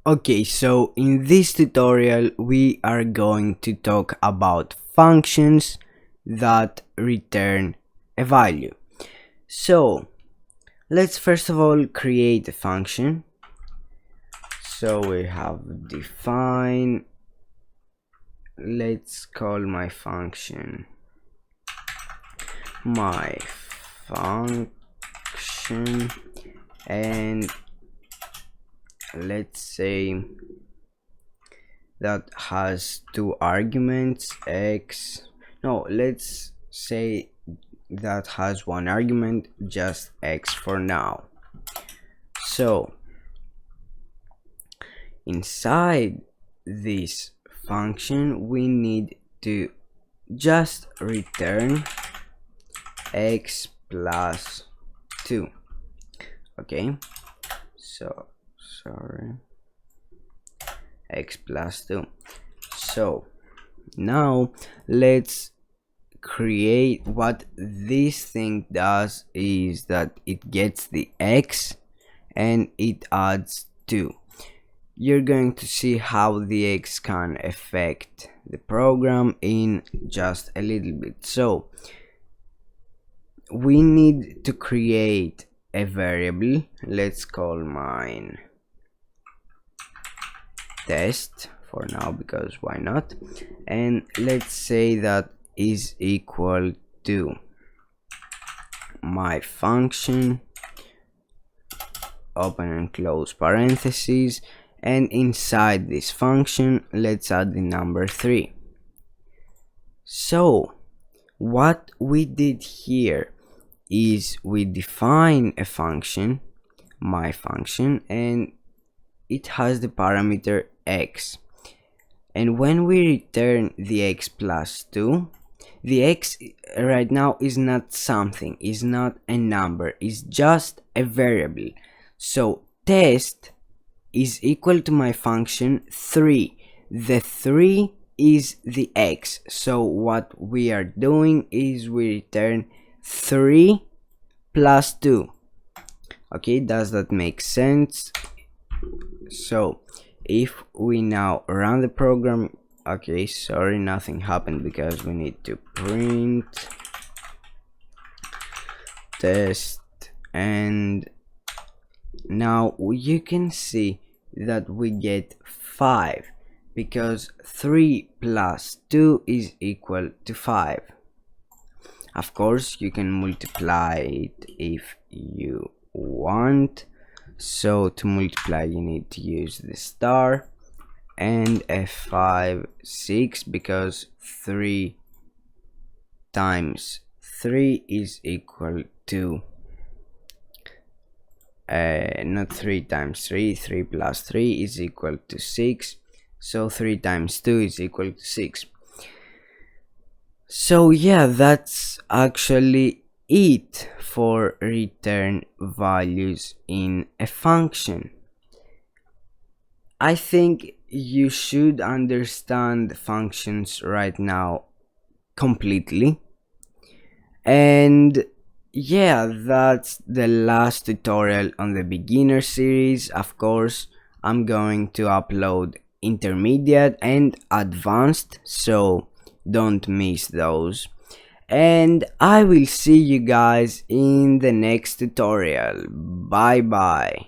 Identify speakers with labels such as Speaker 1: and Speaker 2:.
Speaker 1: Okay, so in this tutorial we are going to talk about functions that return a value. So let's first of all create a function. So we have define, let's call my function my function, and let's say that has two arguments x. No, let's say that has one argument, just x for now. So inside this function we need to just return x plus 2. Okay, so sorry, x plus 2. So now let's create what this thing does is that it gets the x and it adds 2. You're going to see how the x can affect the program in just a little bit. So we need to create a variable. Let's call mine test for now, because why not, and let's say that is equal to my function, open and close parentheses, and inside this function let's add the number 3. So what we did here is we define a function, my function, and it has the parameter x, and when we return the x plus 2, the x right now is not something, is not a number, is just a variable. So test is equal to my function 3. The 3 is the x, so what we are doing is we return 3 plus 2. Okay, does that make sense? So if we now run the program, okay, sorry, nothing happened because we need to print test, and now you can see that we get 5 because 3 plus 2 is equal to 5. Of course you can multiply it if you want. So to multiply you need to use the star, and f5 6 because 3 times 3 is equal to not 3 times 3, 3 plus 3 is equal to 6, so 3 times 2 is equal to 6. So yeah, that's actually it for return values in a function. I think you should understand functions right now completely, and yeah, that's the last tutorial on the beginner series. Of course I'm going to upload intermediate and advanced, so don't miss those, and I will see you guys in the next tutorial. Bye bye.